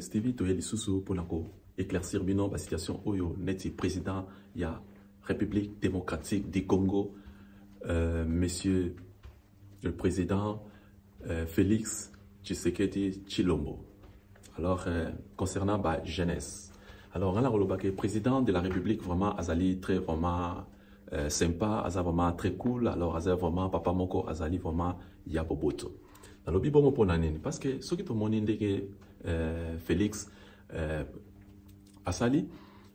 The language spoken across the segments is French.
Prince TV toye lisusu pour éclaircir bino la situation oyo neti président ya République démocratique du Congo monsieur le président Félix Tshisekedi Tshilombo. Alors concernant la jeunesse, alors on a le président de la République vraiment azali très vraiment sympa, azali vraiment très cool, alors azali vraiment papa moko azali vraiment yaboboto. Alors bibo pour nanene parce que ce qui tout le monde dit que Félix asali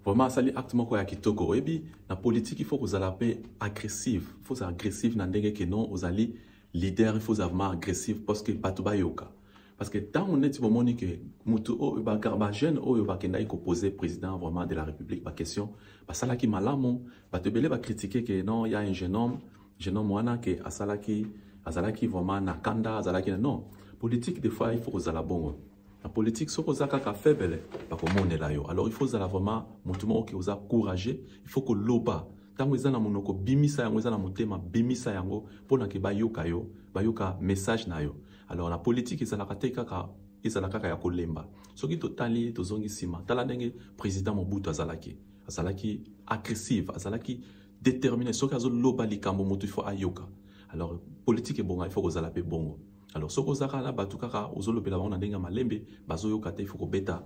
vraiment asali acte moko ya kitoko et puis la politique il faut que vous allez agressif, il faut agressif na ndenge que non vous allez leader il faut vraiment agressif parce que batuba yoka parce que tant on est moment que mutu o ba jeune o ba kenda ko poser président vraiment de la République ba question ba sala ki malamu ba te belé ba critiquer que non il y a un jeune homme wana que asalaki vraiment na kanda azalaki non politique des fois il faut que la bongo la politique so ko zaka ka faible pas comme on est là yo alors il faut vraiment mutumo que vous courageux il faut que loba tango ezana monoko bimisa yango ezana motema bimisa yango pona ke bayoka message na yo alors la politique ezalaka te kaka ezalaka ya kolemba soki totali tozongi sima tala ndenge président Mobutu azalaki agressif azalaki déterminé soki azo loba likambo motu il faut ayoka alors politique est bon il faut que zala pe bongo alors soko zaka la batukaka ozolobela bana ndenge malembe bazoyoka te il faut ko beta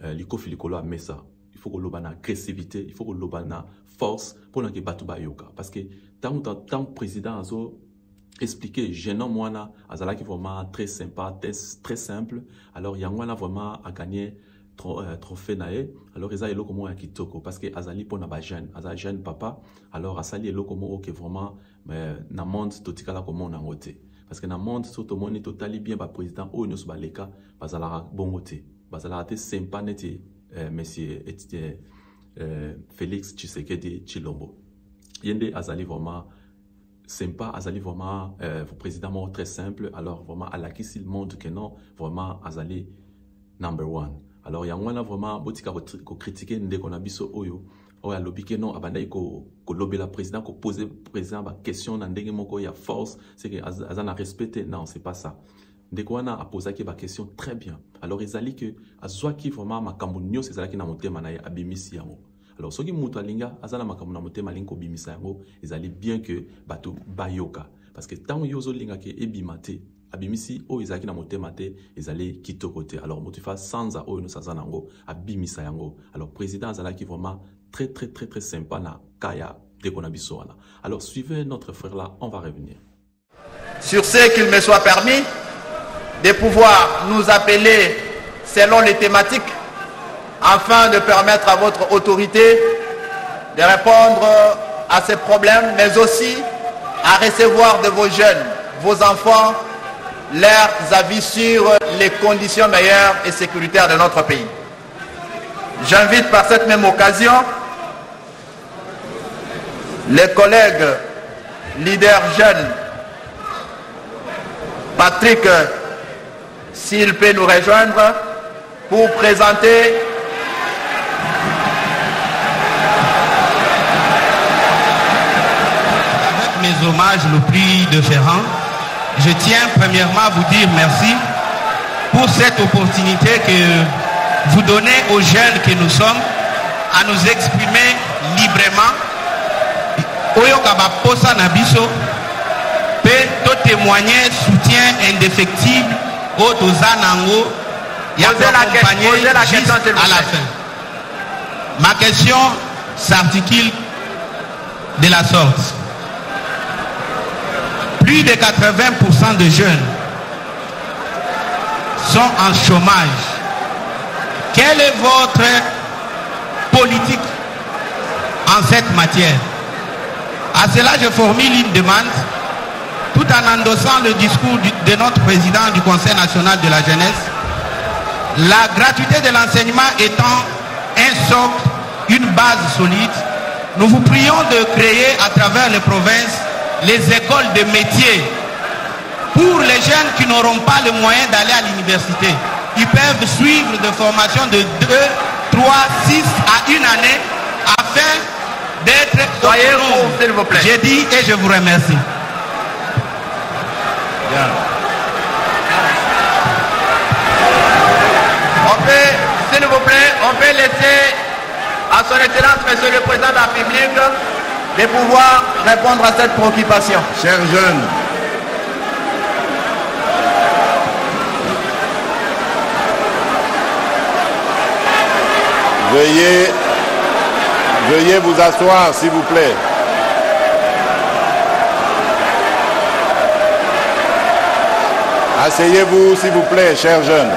likofi likolo a mesa il faut que loba na agressivité il faut que loba na force pour que batu ba yoka parce que tant président azo expliquer jeune homme wana azalaki vraiment très sympa très simple alors yangwana vraiment a gagné trophée nae alors eza eloko mo ya kitoko parce que azali pona ba jeune papa alors asali eloko mo que vraiment na monde totikala comme na ngote parce que na monde soto moni totali bien ba président o nyoso ba leka bazala bongote bazala te sympa neti monsieur Félix Tshisekedi Tshilombo yende azali vraiment sympa azali vraiment président très simple alors vraiment à la qui s'il montre que non vraiment azali number one. Alors, il y a vraiment botika ko critiquer ndeko na biso oyo oya lobike non abandai ko lobe la président ko poser président ba question na ndenge moko ya force c'est que azana respecter non c'est pas ça ndeko wana a posé ba question très bien alors ezali que azwaki vraiment makambo nyos ezalaki na motema na abimisi yango alors soki mutu alinga azana makambo na motema linko bimisa yango ezali bien que bato bayoka parce que tant yozo linga ke ebimate abimisi o ezaki na motema te ezali kitoko te alors motifa sanza o no sazana ngo abimisa yango alors président azalaki vraiment très sympa na kaya de konabiso wana alors suivez notre frère là on va revenir sur ce qu'il me soit permis de pouvoir nous appeler selon les thématiques afin de permettre à votre autorité de répondre à ces problèmes mais aussi à recevoir de vos jeunes vos enfants leurs avis sur les conditions meilleures et sécuritaires de notre pays. J'invite par cette même occasion les collègues leaders jeunes, Patrick, s'il peut nous rejoindre, pour présenter avec mes hommages le plus différents. Je tiens premièrement à vous dire merci pour cette opportunité que vous donnez aux jeunes que nous sommes à nous exprimer librement. Oyokaba posa nabiso peut témoigner soutien indéfectible au Tozanango et accompagner jusqu'à la fin. Ma question s'articule de la sorte. Plus de 80% de jeunes sont en chômage. Quelle est votre politique en cette matière? À cela, je formule une demande, tout en endossant le discours de notre président du Conseil national de la jeunesse. La gratuité de l'enseignement étant un socle, une base solide, nous vous prions de créer à travers les provinces les écoles de métiers pour les jeunes qui n'auront pas le moyen d'aller à l'université. Ils peuvent suivre des formations de 2, 3, 6 à une année afin d'être autonomes. S'il vous plaît. J'ai dit et je vous remercie. On peut s'il vous plaît, on peut laisser à son Excellence, Monsieur le Président de la République, de pouvoir répondre à cette préoccupation. Chers jeunes, veuillez vous asseoir, s'il vous plaît. Asseyez-vous, s'il vous plaît, chers jeunes.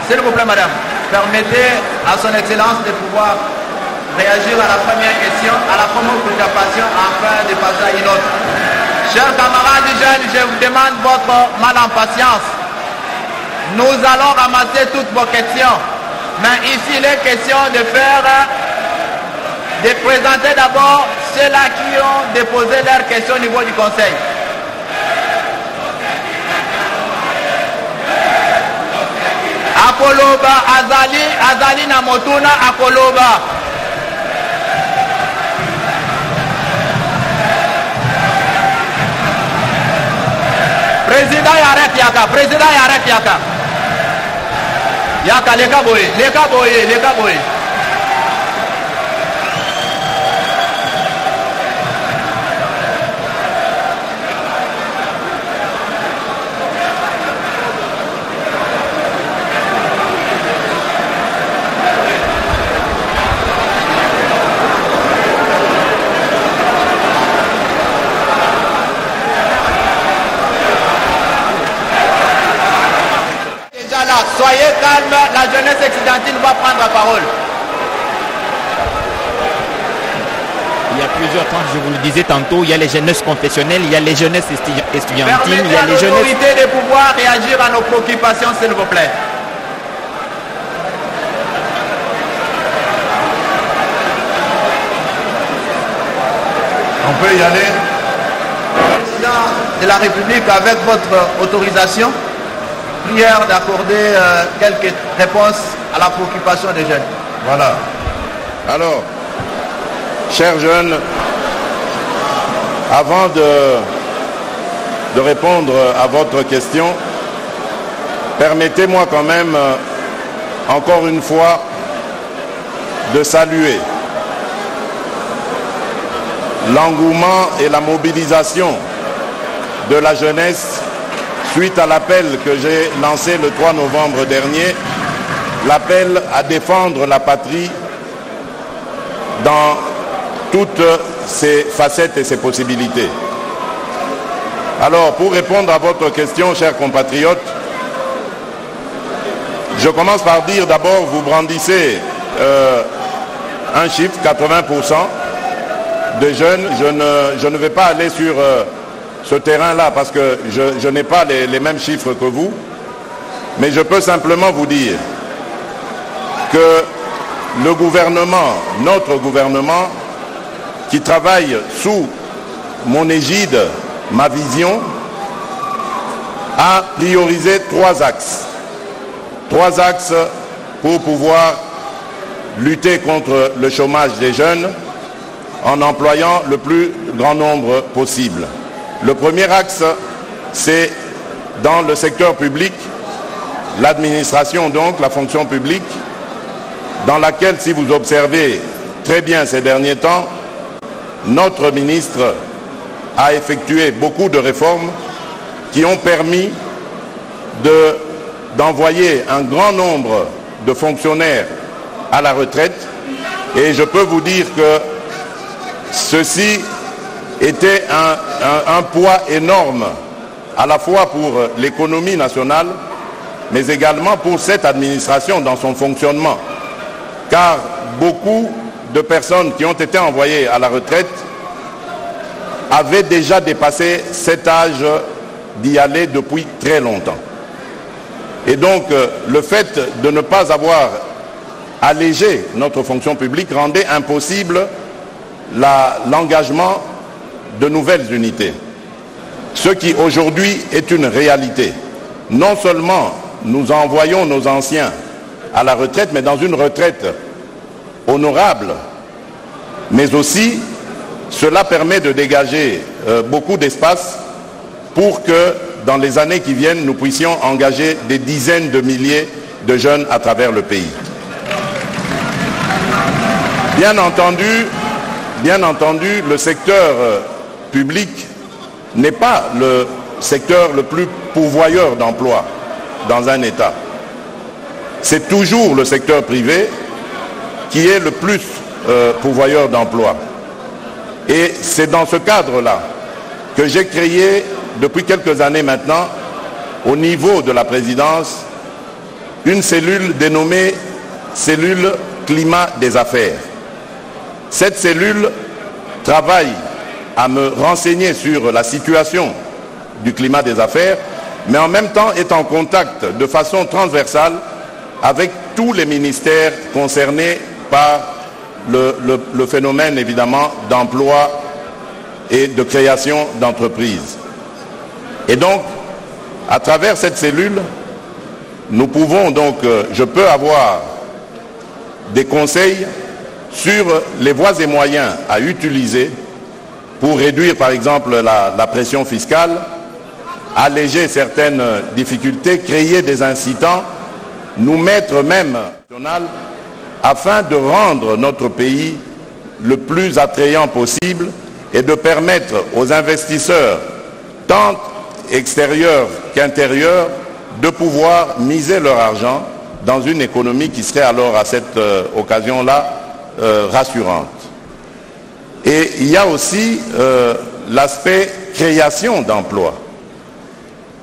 S'il vous plaît, madame, permettez à son Excellence de pouvoir réagir à la première question, à la première préoccupation, afin de passer à une autre. Chers camarades jeunes, je vous demande votre mal en patience. Nous allons ramasser toutes vos questions. Mais ici, il est question de présenter d'abord ceux-là qui ont déposé leurs questions au niveau du Conseil. Akoloba, Azali Namotuna, Akoloba. Président Yarek Yaka, Président Yarek Yaka. Yaka, Leka Boye. Soyez calme, la jeunesse estudiantine va prendre la parole. Il y a plusieurs temps, je vous le disais tantôt, il y a les jeunesses confessionnelles, il y a les jeunesses estudiantines, il y a les jeunesses... Permettez de pouvoir réagir à nos préoccupations, s'il vous plaît. On peut y aller. Président de la République, avec votre autorisation, prière d'accorder quelques réponses à la préoccupation des jeunes. Voilà. Alors, chers jeunes, avant de répondre à votre question, permettez-moi quand même, encore une fois, de saluer l'engouement et la mobilisation de la jeunesse suite à l'appel que j'ai lancé le 3 novembre dernier, l'appel à défendre la patrie dans toutes ses facettes et ses possibilités. Alors, pour répondre à votre question, chers compatriotes, je commence par dire d'abord, vous brandissez un chiffre, 80% de jeunes. Je ne vais pas aller sur ce terrain-là parce que je n'ai pas les mêmes chiffres que vous, mais je peux simplement vous dire que le gouvernement, notre gouvernement, qui travaille sous mon égide, ma vision, a priorisé 3 axes. 3 axes pour pouvoir lutter contre le chômage des jeunes en employant le plus grand nombre possible. Le premier axe, c'est dans le secteur public, l'administration donc, la fonction publique, dans laquelle, si vous observez très bien ces derniers temps, notre ministre a effectué beaucoup de réformes qui ont permis d'envoyer un grand nombre de fonctionnaires à la retraite. Et je peux vous dire que ceci était un poids énorme, à la fois pour l'économie nationale, mais également pour cette administration dans son fonctionnement. Car beaucoup de personnes qui ont été envoyées à la retraite avaient déjà dépassé cet âge d'y aller depuis très longtemps. Et donc, le fait de ne pas avoir allégé notre fonction publique rendait impossible l'engagement de nouvelles unités. Ce qui aujourd'hui est une réalité. Non seulement nous envoyons nos anciens à la retraite, mais dans une retraite honorable, mais aussi cela permet de dégager beaucoup d'espace pour que dans les années qui viennent, nous puissions engager des dizaines de milliers de jeunes à travers le pays. Bien entendu, le secteur public n'est pas le secteur le plus pourvoyeur d'emplois dans un État. C'est toujours le secteur privé qui est le plus pourvoyeur d'emplois. Et c'est dans ce cadre-là que j'ai créé, depuis quelques années maintenant, au niveau de la présidence, une cellule dénommée cellule climat des affaires. Cette cellule travaille à me renseigner sur la situation du climat des affaires, mais en même temps est en contact de façon transversale avec tous les ministères concernés par le phénomène évidemment d'emploi et de création d'entreprises. Et donc, à travers cette cellule, nous pouvons donc, je peux avoir des conseils sur les voies et moyens à utiliser pour réduire par exemple la pression fiscale, alléger certaines difficultés, créer des incitants, nous mettre même afin de rendre notre pays le plus attrayant possible et de permettre aux investisseurs, tant extérieurs qu'intérieurs, de pouvoir miser leur argent dans une économie qui serait alors à cette occasion-là rassurante. Et il y a aussi l'aspect création d'emplois.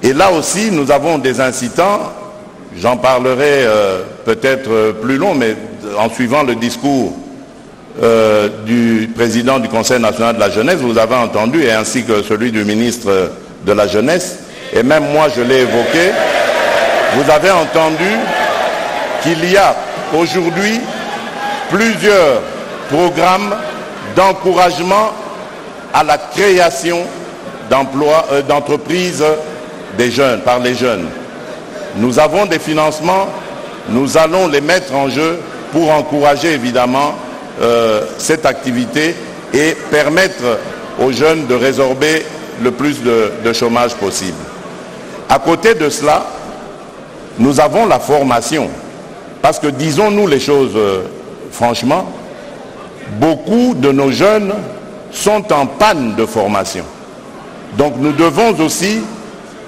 Et là aussi, nous avons des incitants, j'en parlerai peut-être plus long, mais en suivant le discours du président du Conseil national de la jeunesse, vous avez entendu, et ainsi que celui du ministre de la jeunesse, et même moi je l'ai évoqué, vous avez entendu qu'il y a aujourd'hui plusieurs programmes d'encouragement à la création d'emplois, d'entreprises des jeunes, par les jeunes. Nous avons des financements, nous allons les mettre en jeu pour encourager évidemment cette activité et permettre aux jeunes de résorber le plus de chômage possible. À côté de cela, nous avons la formation. Parce que disons-nous les choses franchement, beaucoup de nos jeunes sont en panne de formation. Donc nous devons aussi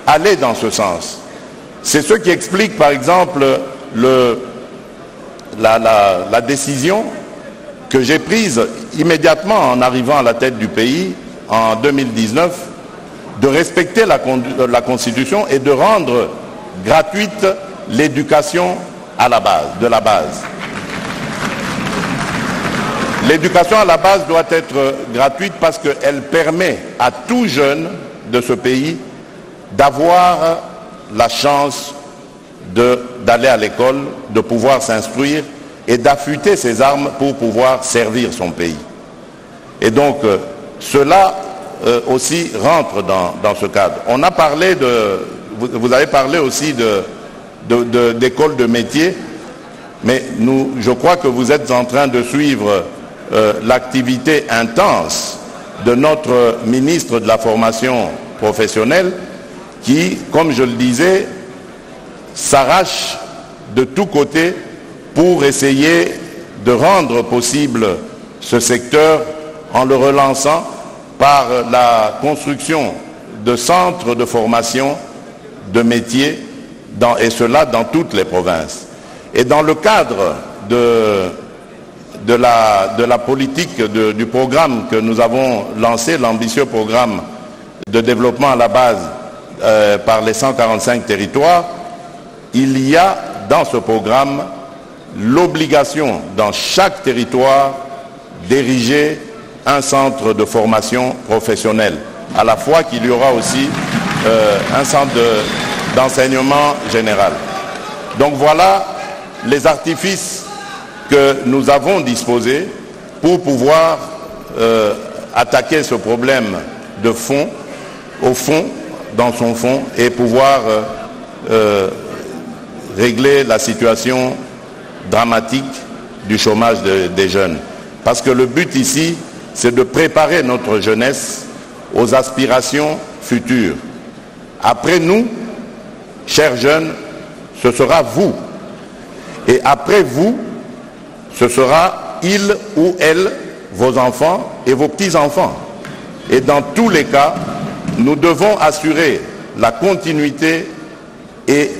aller dans ce sens. C'est ce qui explique par exemple la décision que j'ai prise immédiatement en arrivant à la tête du pays en 2019 de respecter la Constitution et de rendre gratuite l'éducation à la base, de la base. L'éducation à la base doit être gratuite parce qu'elle permet à tout jeune de ce pays d'avoir la chance d'aller à l'école, de pouvoir s'instruire et d'affûter ses armes pour pouvoir servir son pays. Et donc, cela aussi rentre dans ce cadre. On a parlé vous avez parlé aussi d'écoles de métiers, mais je crois que vous êtes en train de suivre l'activité intense de notre ministre de la formation professionnelle qui, comme je le disais, s'arrache de tous côtés pour essayer de rendre possible ce secteur en le relançant par la construction de centres de formation de métiers, et cela dans toutes les provinces. Et dans le cadre de la politique du programme que nous avons lancé, l'ambitieux programme de développement à la base par les 145 territoires, il y a dans ce programme l'obligation dans chaque territoire d'ériger un centre de formation professionnelle, à la fois qu'il y aura aussi un centre d'enseignement général. Donc voilà les artifices que nous avons disposés pour pouvoir attaquer ce problème de fond, au fond, dans son fond, et pouvoir régler la situation dramatique du chômage des jeunes. Parce que le but ici, c'est de préparer notre jeunesse aux aspirations futures. Après nous, chers jeunes, ce sera vous. Et après vous, ce sera il ou elle, vos enfants et vos petits-enfants. Et dans tous les cas, nous devons assurer la continuité et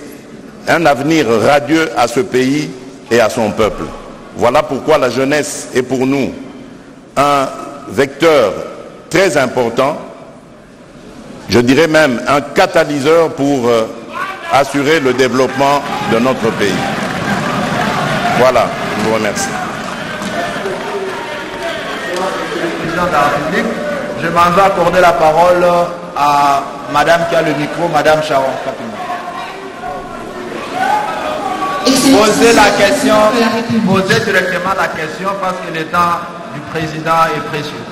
un avenir radieux à ce pays et à son peuple. Voilà pourquoi la jeunesse est pour nous un vecteur très important, je dirais même un catalyseur pour assurer le développement de notre pays. Voilà, je vous remercie. Président de la République, je m'en vais accorder la parole à Madame qui a le micro, Madame Sharon Kapinga. Posez la question, posez directement la question parce que le temps du président est précieux.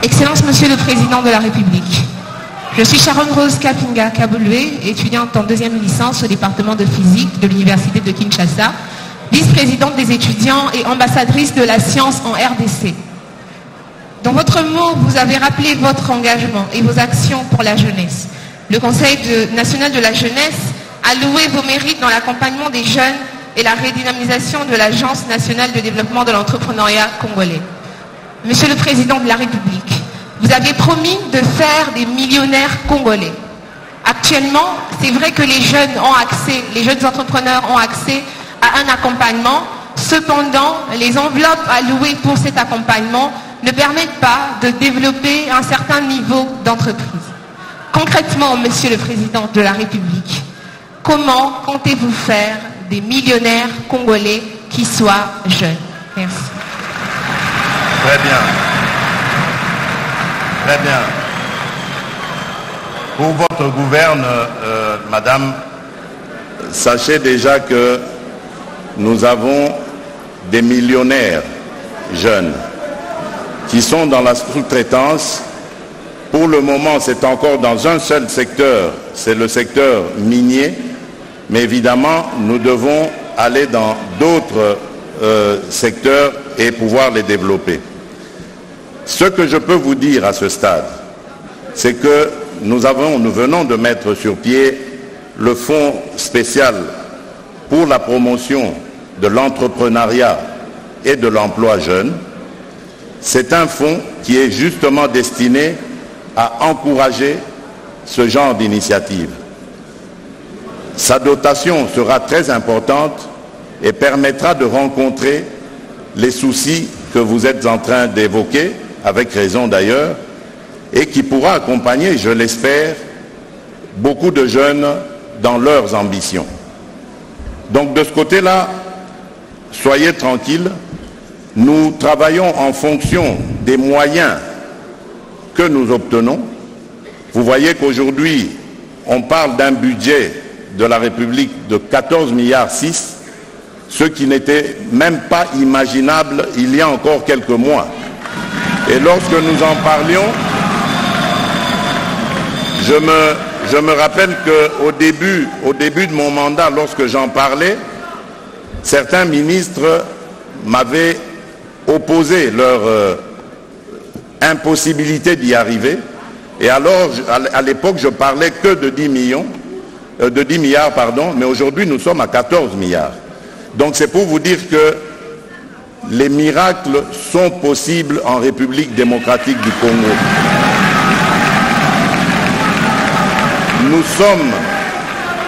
Excellence, Monsieur le Président de la République. Je suis Sharon Rose Kapinga Kabouloué, étudiante en deuxième licence au département de physique de l'Université de Kinshasa, vice-présidente des étudiants et ambassadrice de la science en RDC. Dans votre mot, vous avez rappelé votre engagement et vos actions pour la jeunesse. Le Conseil national de la jeunesse a loué vos mérites dans l'accompagnement des jeunes et la redynamisation de l'Agence nationale de développement de l'entrepreneuriat congolais. Monsieur le Président de la République, vous avez promis de faire des millionnaires congolais. Actuellement, c'est vrai que les jeunes entrepreneurs ont accès à un accompagnement. Cependant, les enveloppes allouées pour cet accompagnement ne permettent pas de développer un certain niveau d'entreprise. Concrètement, Monsieur le Président de la République, comment comptez-vous faire des millionnaires congolais qui soient jeunes? Merci. Très bien. Très bien. Pour votre gouverne, Madame, sachez déjà que nous avons des millionnaires jeunes qui sont dans la sous-traitance. Pour le moment, c'est encore dans un seul secteur, c'est le secteur minier, mais évidemment, nous devons aller dans d'autres secteurs et pouvoir les développer. Ce que je peux vous dire à ce stade, c'est que nous venons de mettre sur pied le fonds spécial pour la promotion de l'entrepreneuriat et de l'emploi jeune. C'est un fonds qui est justement destiné à encourager ce genre d'initiative. Sa dotation sera très importante et permettra de rencontrer les soucis que vous êtes en train d'évoquer, avec raison d'ailleurs, et qui pourra accompagner, je l'espère, beaucoup de jeunes dans leurs ambitions. Donc de ce côté-là, soyez tranquilles, nous travaillons en fonction des moyens que nous obtenons. Vous voyez qu'aujourd'hui, on parle d'un budget de la République de 14,6 milliards, ce qui n'était même pas imaginable il y a encore quelques mois. Et lorsque nous en parlions, je me rappelle qu'au début de mon mandat, lorsque j'en parlais, certains ministres m'avaient opposé leur impossibilité d'y arriver. Et alors, à l'époque, je parlais que de 10 milliards, mais aujourd'hui, nous sommes à 14 milliards. Donc, c'est pour vous dire que les miracles sont possibles en République démocratique du Congo.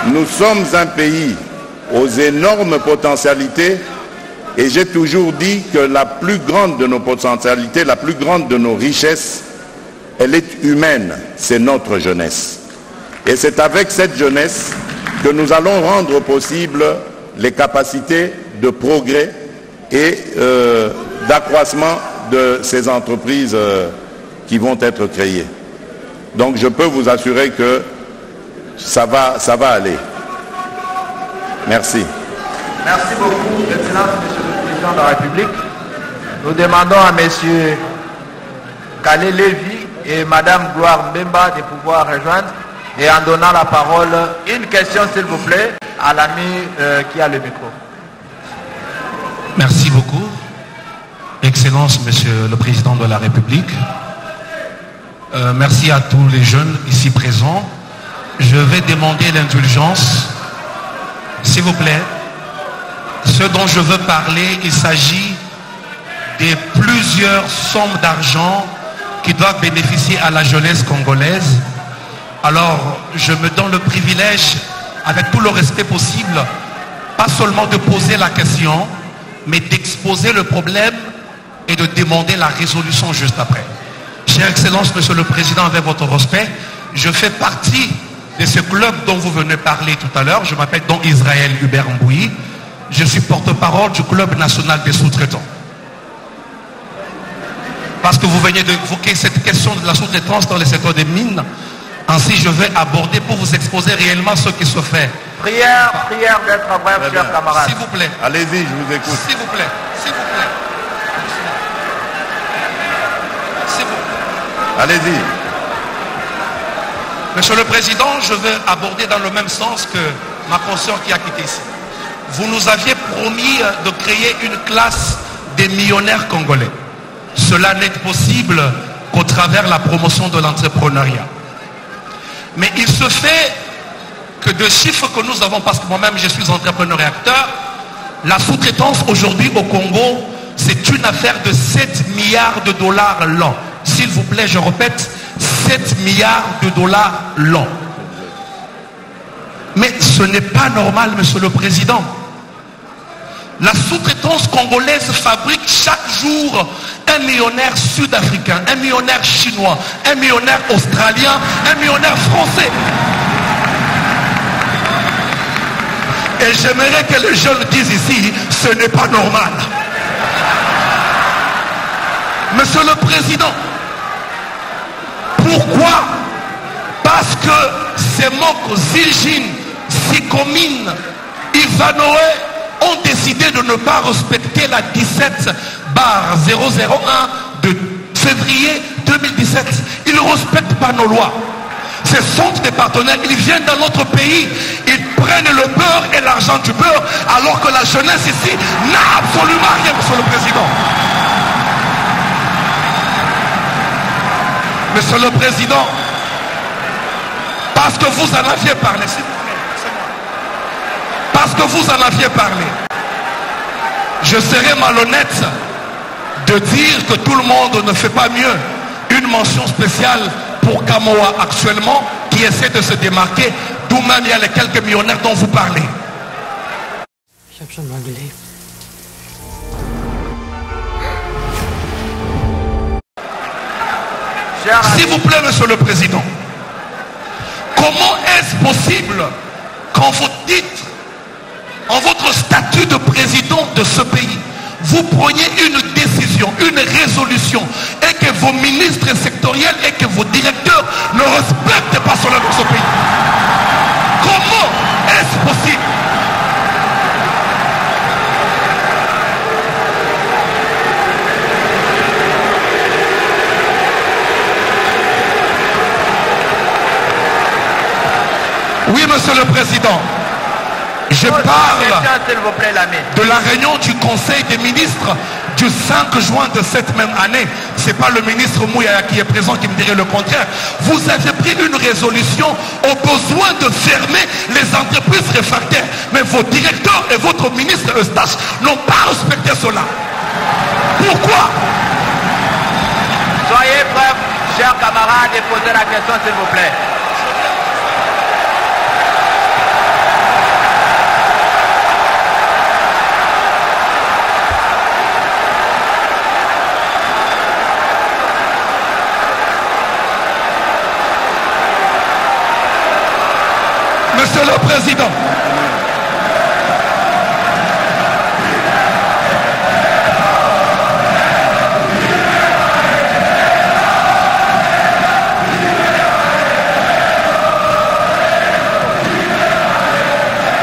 Nous sommes un pays aux énormes potentialités et j'ai toujours dit que la plus grande de nos potentialités, la plus grande de nos richesses, elle est humaine, c'est notre jeunesse. Et c'est avec cette jeunesse que nous allons rendre possible les capacités de progrès et d'accroissement de ces entreprises qui vont être créées. Donc je peux vous assurer que ça va aller. Merci. Merci beaucoup, Excellence, Monsieur le Président de la République. Nous demandons à Monsieur Kale Lévy et Madame Gloire Mbemba de pouvoir rejoindre. Et en donnant la parole, une question s'il vous plaît à l'ami qui a le micro. Merci beaucoup. Excellence, Monsieur le Président de la République. Merci à tous les jeunes ici présents. Je vais demander l'indulgence, s'il vous plaît. Ce dont je veux parler, il s'agit de plusieurs sommes d'argent qui doivent bénéficier à la jeunesse congolaise. Alors, je me donne le privilège, avec tout le respect possible, pas seulement de poser la question, mais d'exposer le problème et de demander la résolution juste après. Chère Excellence, Monsieur le Président, avec votre respect, je fais partie de ce club dont vous venez parler tout à l'heure. Je m'appelle donc Israël Hubert Mbouyi. Je suis porte-parole du Club national des sous-traitants. Parce que vous venez d'évoquer cette question de la sous-traitance dans le secteur des mines, ainsi je vais aborder pour vous exposer réellement ce qui se fait. Prière d'être bref, chers camarades. S'il vous plaît. Allez-y, je vous écoute. S'il vous plaît. S'il vous plaît. S'il vous plaît. Allez-y. Monsieur le Président, je vais aborder dans le même sens que ma consoeur qui a quitté ici. Vous nous aviez promis de créer une classe des millionnaires congolais. Cela n'est possible qu'au travers la promotion de l'entrepreneuriat. Mais il se fait que de chiffres que nous avons, parce que moi-même je suis entrepreneur et acteur, la sous-traitance aujourd'hui au Congo, c'est une affaire de 7 milliards de dollars l'an. S'il vous plaît, je répète, 7 milliards de dollars l'an. Mais ce n'est pas normal, Monsieur le Président. La sous-traitance congolaise fabrique chaque jour un millionnaire sud-africain, un millionnaire chinois, un millionnaire australien, un millionnaire français. Et j'aimerais que les jeunes disent ici, ce n'est pas normal. Monsieur le Président, pourquoi? Parce que ces mots Zilgin, Sikomine, Ivanoé ont décidé de ne pas respecter la 17/001 de février 2017. Ils ne respectent pas nos lois. Ce sont des partenaires, ils viennent dans notre pays, ils prennent le beurre et l'argent du beurre, alors que la jeunesse ici n'a absolument rien, Monsieur le Président. Monsieur le Président, parce que vous en aviez parlé, s'il vous plaît, c'est moi. Parce que vous en aviez parlé, je serais malhonnête de dire que tout le monde ne fait pas mieux. Une mention spéciale pour Kamoa actuellement, qui essaie de se démarquer, d'où même il y a les quelques millionnaires dont vous parlez. S'il vous plaît, Monsieur le Président, comment est-ce possible quand vous dites, en votre statut de président de ce pays, vous preniez une décision, une résolution, et que vos ministres sectoriels et que vos directeurs ne respectent pas cela dans ce pays? Comment est-ce possible? Oui, Monsieur le Président, je parle de la réunion du Conseil des ministres du 5 juin de cette même année. Ce n'est pas le ministre Mouyaya qui est présent qui me dirait le contraire. Vous avez pris une résolution au besoin de fermer les entreprises réfractaires. Mais vos directeurs et votre ministre Eustache n'ont pas respecté cela. Pourquoi? Soyez brefs, chers camarades, et posez la question s'il vous plaît. Monsieur le Président,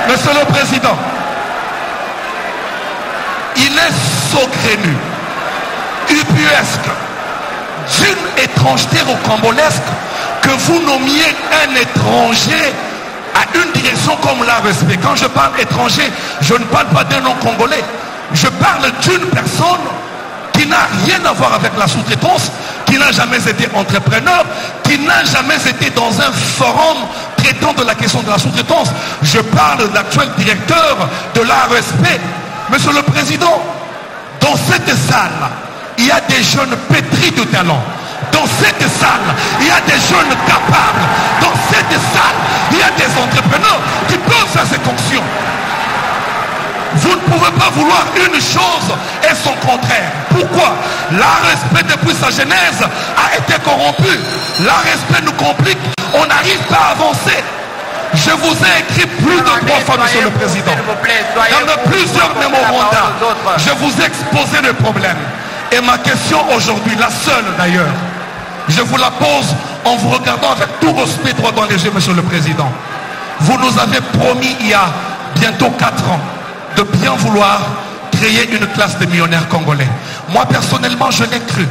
Monsieur le Président, il est saugrenu, ubuesque, d'une étrangeté rocambolesque que vous nommiez un étranger à une direction comme l'ARSP. Quand je parle étranger, je ne parle pas d'un nom congolais. Je parle d'une personne qui n'a rien à voir avec la sous-traitance, qui n'a jamais été entrepreneur, qui n'a jamais été dans un forum traitant de la question de la sous-traitance. Je parle de l'actuel directeur de l'ARSP. Monsieur le Président, dans cette salle, il y a des jeunes pétris de talent. Dans cette salle, il y a des jeunes capables. Dans cette salle, il y a des entrepreneurs qui peuvent faire ces fonctions. Vous ne pouvez pas vouloir une chose et son contraire. Pourquoi? L'ARSP depuis sa genèse a été corrompu. L'ARSP nous complique. On n'arrive pas à avancer. Je vous ai écrit plus de 3 fois, Monsieur le Président. Dans plusieurs mémorandums, je vous ai exposé le problème. Et ma question aujourd'hui, la seule d'ailleurs, je vous la pose en vous regardant avec tout respect droit dans les yeux, Monsieur le Président. Vous nous avez promis il y a bientôt 4 ans de bien vouloir créer une classe de millionnaires congolais. Moi personnellement, je l'ai cru.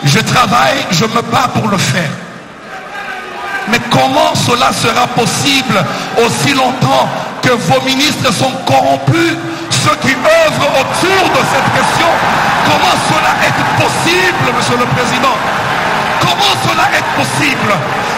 Je travaille, je me bats pour le faire. Mais comment cela sera possible aussi longtemps que vos ministres sont corrompus, ceux qui œuvrent autour de cette question? Comment cela est possible, Monsieur le Président? Comment cela est possible?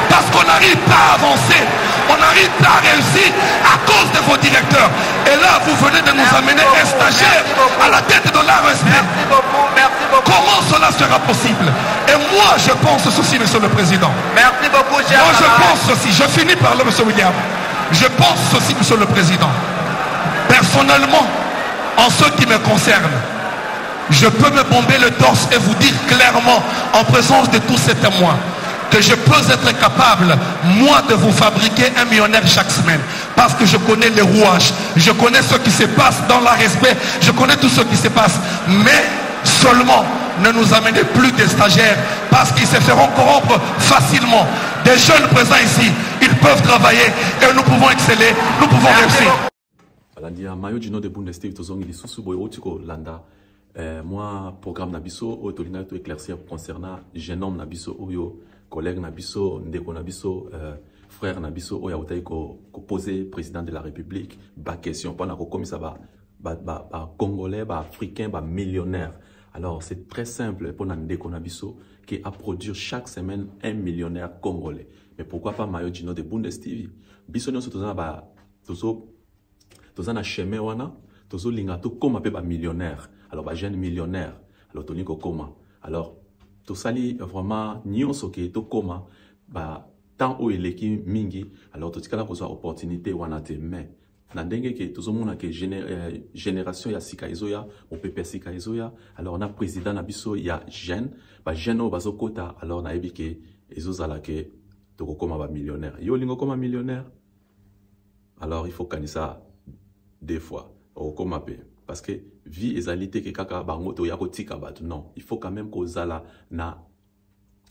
Parce qu'on n'arrive pas à avancer, on n'arrive pas à réussir à cause de vos directeurs. Et là, vous venez de nous amener un stagiaire à la tête de l'ARSP. Merci beaucoup. Comment cela sera possible? Et moi, je pense ceci, Monsieur le Président. Merci beaucoup, cher Moi, je camarade. pense ceci. Je finis par là, Monsieur William. Je pense ceci, Monsieur le Président. Personnellement, en ce qui me concerne, je peux me bomber le torse et vous dire clairement, en présence de tous ces témoins, que je peux être capable, moi, de vous fabriquer un millionnaire chaque semaine. Parce que je connais les rouages, je connais ce qui se passe dans l'ARSP, je connais tout ce qui se passe. Mais seulement, ne nous amenez plus des stagiaires, parce qu'ils se feront corrompre facilement. Des jeunes présents ici, ils peuvent travailler et nous pouvons exceller, nous pouvons réussir. Mayo Gino de Bundesliga, tozongi lisusu boy otiko landa. Moi, programme Nabiso, Otolinga to éclaircir concernant jeune homme Nabiso, Oyo, collègue Nabiso, Ndeko Nabiso, frère Nabiso, Oya Otaï ko poser président de la République, ba question, pendant qu'on comme ça, ba Congolais, ba Africain, ba millionnaire. Alors, c'est très simple pour Ndeko Nabiso qui a produit chaque semaine un millionnaire congolais. Mais pourquoi pas Mayo Gino de Bundesliga? Bisonio se tozana ba, tozana chemin wana, tozo linga to comme un peu ba millionnaire. Alors, bah, jeune millionnaire, alors, Tony Kokoma. Alors, tout ça, vraiment, nyonso qui to koma, bah, tant ou eleki mingi, alors, tout ce qu'on a opportunité, ou anate, mais, nandenge que tout le monde que génération ya sika izoya, ou pepe sika izoya, alors, on a président nabiso, il y a jeune, bah, jeune au bazo kota, alors, na ebi que, ezozala que, to koma ba millionnaire. Yo, lingo koma millionnaire. Alors, il faut qu'on ça 2 fois, au koma pe. Parce que vie ezalité que kaka bango to yako tika batu non, il faut quand même qu'on zala na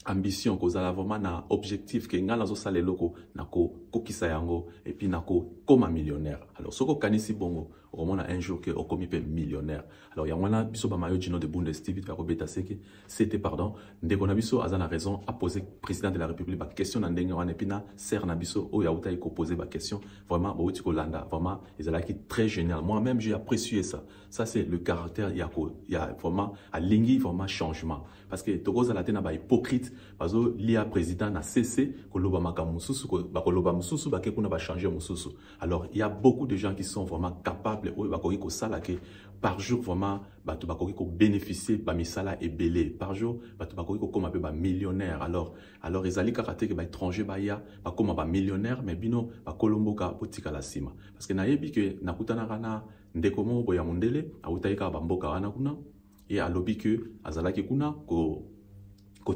ambition, qu'on zala vraiment na objectif que ngala zo sale loko na ko kokisa yango et puis na ko comme un millionnaire. Alors soko kanisi bongo au moins un jour que okomi pe millionnaire. Alors il y a wana biso ba Mayo Gino de Bundesliga ka kobeta seke c'était pardon ndeko na biso azana raison à poser président de la République ba question na ndenge wana et puis na ser na biso o ya uta ko poser ba question vraiment ba uti ko landa vraiment ezala qui très génial. Moi-même j'ai apprécié ça. Ça c'est le caractère il y a vraiment à lingi vraiment changement parce que tokoza la tena ba hypocrite bazo lia président na cessé ko loba makamususu ko ba ko loba mususu ba ke kuna ba changer mususu. Alors il y a beaucoup de gens qui sont vraiment capables par jour vraiment bénéficier de misala et belé par jour comme un millionnaire. Alors ils allaient karaté que étranger ya comme un millionnaire mais bino ba kolombo ka potika la sima parce que na yebi que na kutana kana ndeko mo boya mondele autaika ba mboka wana kuna et alobi que azalaki kuna ko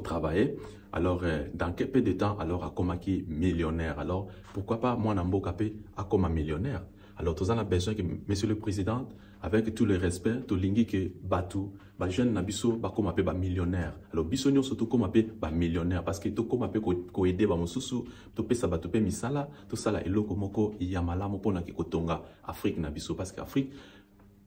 travailler. Alors, dans quel peu de temps, alors, à komaki millionnaire. Alors, pourquoi pas, moi, Nambo Kapé, à comme un millionnaire. Alors, tous en a besoin que, Monsieur le Président, avec tout le respect, tout l'ingi que Batou, bah, jeune Nabiso, bah, comme appelé, bah, millionnaire. Alors, Bissonio, surtout, comme appelé, bah, millionnaire. Parce que, tout comme appelé, ko aider, bah, Moussoussou, tout pe, ça, bah, tout pe, misala, tout ça, là, et loko, moko, yamala, mopona, ki, kotonga, Afrique, Nabiso. Parce qu'Afrique,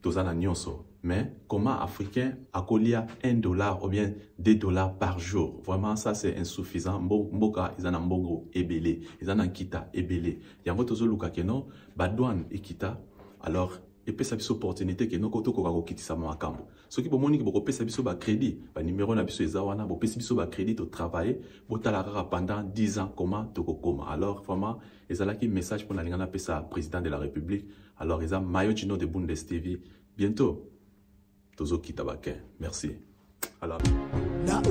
tozana nyonso. Mais comment Africain akolia $1 ou bien $2 par jour? Vraiment, ça c'est insuffisant. Mboka, ils en ont mbongo ebele. Ils en ont kita ebele. Yango tozo luka keno, badouane et kita. Alors, et puis ça biso opportunité que nous koto ko kitisa makambo. Ce qui bomoni ko pesa biso ba crédit, ba numéro na biso ezawana, bo pesa biso ba crédit to travailler, bo talara pendant 10 ans comment to koma. Alors vraiment, ezalaki message pour na lingana pesa président de la République. Alors eza mayo chino de Bundes TV. Bientôt tozo kitabake. Merci. Alors na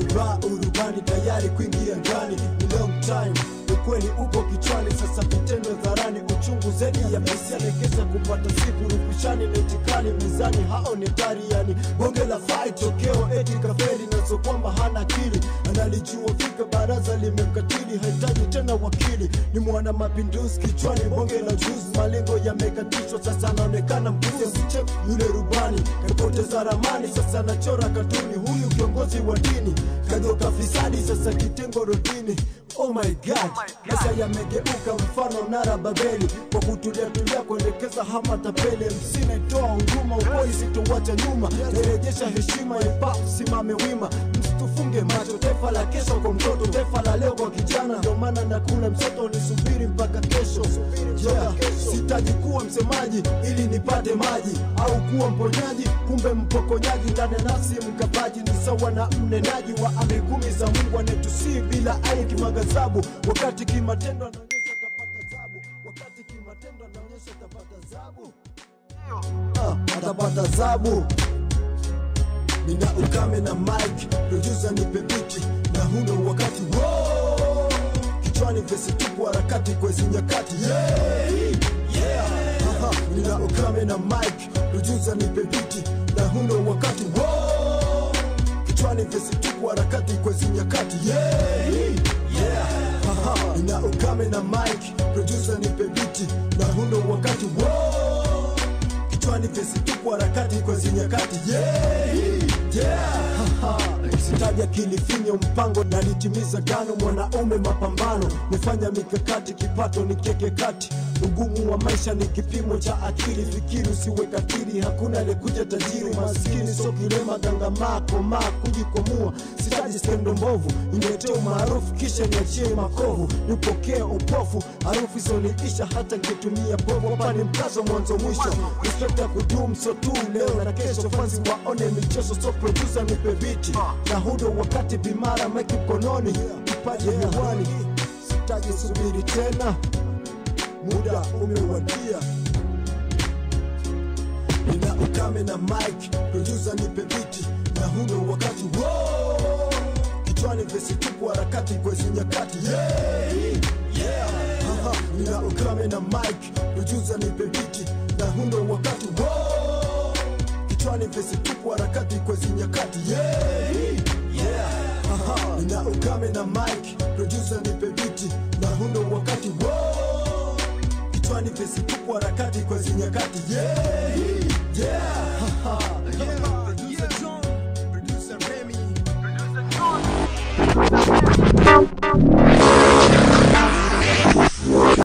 urubani tayari kuingia ndani ni long time. Ukweli upo kichwani, sasa vitendo dharani, uchungu zaidi ya pesa nekesa kupata siku rukushani netikani mizani haonekani, yani bonge la fight tokeo eti kafeli nazo kwamba hana akili, analijua fika baraza limemkatili, haitaji tena wakili, ni mwana mapinduzi kichwani bonge la juzi, malengo yamekatishwa, sasa anaonekana mbuzi mchefu yule rubani, kapoteza ramani, sasa anachora katuni, huyu kiongozi wa dini, kadoka fisadi, sasa kitengo rodini. Oh my God, pesa yamegeuka mfano nara Babeli, kwa kutulia tulia kuendekeza hama tapele, msine toa huduma upoi sitowacha nyuma, nerejesha heshima ipa simame wima, msitufunge macho, taifa la kesho kwa mtoto, taifa la leo kwa kijana, ndio maana nakula msoto nisubiri mpaka kesho. Yeah, sitaji kuwa msemaji ili nipate maji, au kuwa mponyaji kumbe mpokonyaji, ndani nafsi mkabaji, ni sawa na mnenaji wa amri 10 za Mungu anetusi bila ai kimagazabu, wakati kimatendo anaonyesha tapata zabu, wakati kimatendo anaonyesha tapata zabu, atapata zabu. Nina ukame na mic, producer nipe biti, na huno wakati wow, kichwani vesi tupu harakati kwezi nyakati, yeah. Nina ukame na mic, producer nipe biti, na huno wakati wow, kichwani vesi tupu harakati kwezi nyakati, yeah. Nina ukame na mic, producer nipe biti, na huno wakati wow, kichwani vesi tupu harakati kwezi nyakati, yeah. Sitaja kilifinyo mpango na nitimiza gano, mwanaume mapambano, nifanya mikakati, kipato ni keke kati, ugumu wa maisha ni kipimo cha akili, fikiri usiwe katili, hakuna alikuja tajiri, maskini so kilema, gangamaa komaa kujikomua, sitaji skendo mbovu, ingeteo maarufu kisha niachie makovu, nipokee upofu, harufu isoniisha hata ngetumia bovu, hapa ni mkazo mwanzo mwisho, respect ya kudumu so tu leo na kesho, fansi waone michezo, so producer nipe biti, na hudo wakati bimara meki mkononi, kipaji hewani, sitaji subiri tena, muda umewadia. Nina ukame na mic, producer nipe biti, na hudo wakati wow, kichwani vesi tupu harakati kwezi nyakati, yeah. Nina ukame na mic, producer nipe biti, na hudo wakati wow, kichwani vesi tupu harakati kwezi nyakati, yeah. Nina ukame na mic, producer nipe biti, na hudo wakati wow, kichwani vesi tupu harakati kwezi nyakati, yeah.